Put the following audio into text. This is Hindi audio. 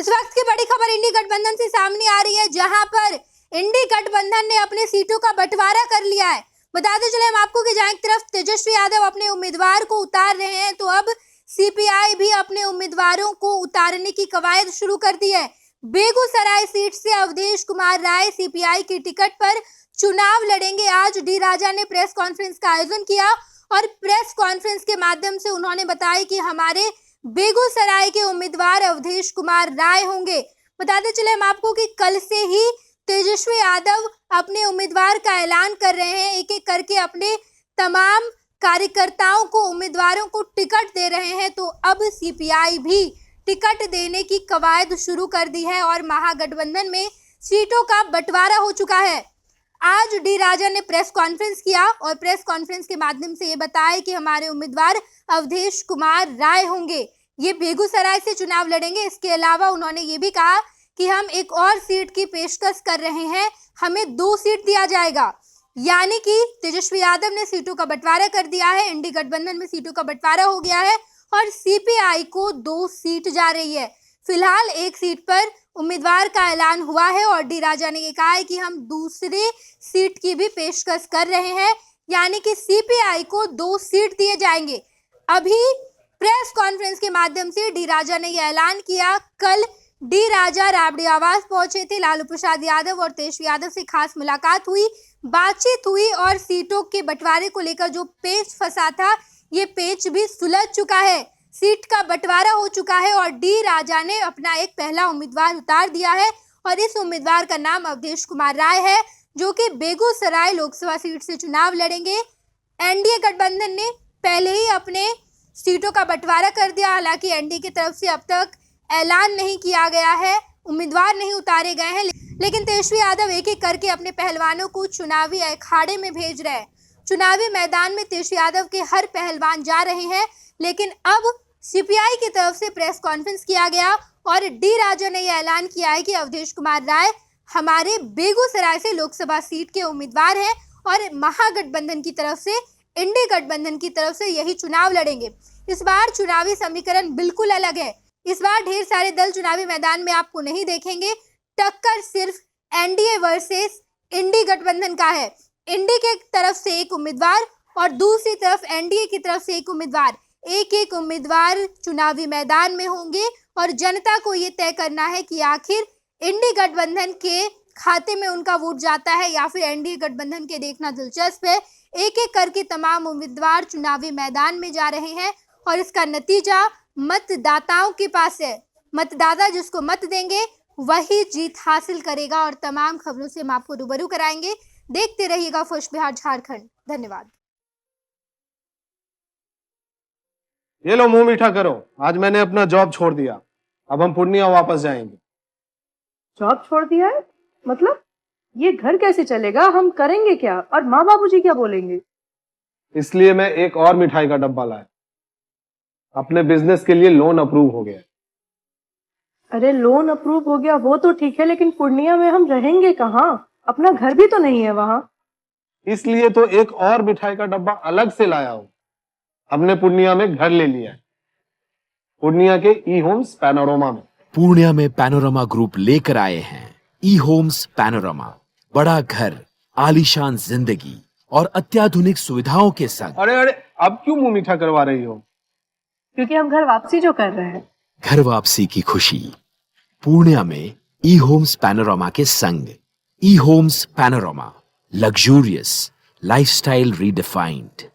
इस वक्त की बड़ी खबर इंडी गठबंधन से सामने आ रही है, जहां पर इंडी गठबंधन ने अपने सीटों का बंटवारा कर लिया है। बताते चले हम आपको कि जहां एक तरफ तेजस्वी यादव अपने उम्मीदवार को उतार रहे हैं, तो अब सीपीआई भी अपने उम्मीदवारों को उतारने की कवायद शुरू कर दी है। बेगूसराय सीट से अवधेश कुमार राय सीपीआई की टिकट पर चुनाव लड़ेंगे। आज डी राजा ने प्रेस कॉन्फ्रेंस का आयोजन किया और प्रेस कॉन्फ्रेंस के माध्यम से उन्होंने बताया कि हमारे बेगूसराय के उम्मीदवार अवधेश कुमार राय होंगे। बताते चले हम आपको कि कल से ही तेजस्वी यादव अपने उम्मीदवार का ऐलान कर रहे हैं। एक एक करके अपने तमाम कार्यकर्ताओं को, उम्मीदवारों को टिकट दे रहे हैं। तो अब सीपीआई भी टिकट देने की कवायद शुरू कर दी है और महागठबंधन में सीटों का बंटवारा हो चुका है। आज डी राजा ने प्रेस कॉन्फ्रेंस किया और प्रेस कॉन्फ्रेंस के माध्यम से ये बताया कि हमारे उम्मीदवार अवधेश कुमार राय होंगे। ये बेगूसराय से चुनाव लड़ेंगे। इसके अलावा उन्होंने ये भी कहा कि हम एक और सीट की पेशकश कर रहे हैं, हमें 2 सीट दिया जाएगा। यानी कि तेजस्वी यादव ने सीटों का बंटवारा कर दिया है। इंडी गठबंधन में सीटों का बंटवारा हो गया है और सीपीआई को 2 सीट जा रही है। फिलहाल एक सीट पर उम्मीदवार का ऐलान हुआ है और डी राजा ने ये कहा है कि हम दूसरे सीट की भी पेशकश कर रहे हैं, यानी कि सीपीआई को 2 सीट दिए जाएंगे। अभी प्रेस कॉन्फ्रेंस के माध्यम से डी राजा ने यह ऐलान किया। कल डी राजा राबड़ी आवास पहुंचे थे। लालू प्रसाद यादव और तेजस्वी यादव से खास मुलाकात हुई, बातचीत हुई और सीटों के बंटवारे को लेकर जो पेच फंसा था, ये पेच भी सुलझ चुका है। सीट का बंटवारा हो चुका है और डी राजा ने अपना एक पहला उम्मीदवार उतार दिया है और इस उम्मीदवार का नाम अवधेश कुमार राय है, जो कि बेगूसराय लोकसभा सीट से चुनाव लड़ेंगे। एनडीए गठबंधन ने पहले ही अपने सीटों का बंटवारा कर दिया। हालांकि एनडीए की तरफ से अब तक ऐलान नहीं किया गया है, उम्मीदवार नहीं उतारे गए हैं, लेकिन तेजस्वी यादव एक एक करके अपने पहलवानों को चुनावी अखाड़े में भेज रहे हैं। चुनावी मैदान में तेजस्वी यादव के हर पहलवान जा रहे हैं, लेकिन अब सीपीआई की तरफ से प्रेस कॉन्फ्रेंस किया गया और डी राजा ने यह ऐलान किया है कि अवधेश कुमार राय हमारे बेगूसराय से लोकसभा सीट के उम्मीदवार हैं और महागठबंधन की तरफ से, इंडी गठबंधन की तरफ से यही चुनाव लड़ेंगे। इस बार चुनावी समीकरण बिल्कुल अलग है। इस बार ढेर सारे दल चुनावी मैदान में आपको नहीं देखेंगे। टक्कर सिर्फ एनडीए वर्सेस इंडी गठबंधन का है। इंडी के तरफ से एक उम्मीदवार और दूसरी तरफ एनडीए की तरफ से एक उम्मीदवार। एक एक उम्मीदवार चुनावी मैदान में होंगे और जनता को ये तय करना है कि आखिर इंडी गठबंधन के खाते में उनका वोट जाता है या फिर एनडीए गठबंधन के। देखना दिलचस्प है। एक एक करके तमाम उम्मीदवार चुनावी मैदान में जा रहे हैं और इसका नतीजा मतदाताओं के पास है। मतदाता जिसको मत देंगे वही जीत हासिल करेगा और तमाम खबरों से हम आपको रूबरू कराएंगे। देखते रहिएगा फर्स्ट बिहार झारखंड। धन्यवाद। ये लो मुंह मीठा करो, आज मैंने अपना जॉब छोड़ दिया। अब हम पूर्णिया वापस जाएंगे। जॉब छोड़ दिया है? मतलब ये घर कैसे चलेगा? हम करेंगे क्या और माँ बाबूजी क्या बोलेंगे? इसलिए मैं एक और मिठाई का डब्बा लाया। अपने बिजनेस के लिए लोन अप्रूव हो गया। अरे लोन अप्रूव हो गया वो तो ठीक है, लेकिन पूर्णिया में हम रहेंगे कहाँ? अपना घर भी तो नहीं है वहाँ। इसलिए तो एक और मिठाई का डब्बा अलग से लाया हूँ। हमने पूर्णिया में घर ले लिया है, पूर्णिया के ई होम्स पैनोरमा में। पूर्णिया में पैनोरमा ग्रुप लेकर आए हैं ई होम्स पैनोरमा। बड़ा घर, आलीशान जिंदगी और अत्याधुनिक सुविधाओं के संग। अरे अरे, अब क्यों मुंह मीठा करवा रही हो? क्योंकि हम घर वापसी जो कर रहे हैं। घर वापसी की खुशी पूर्णिया में ई होम्स पैनोरमा के संग। E homes panorama, luxurious lifestyle redefined.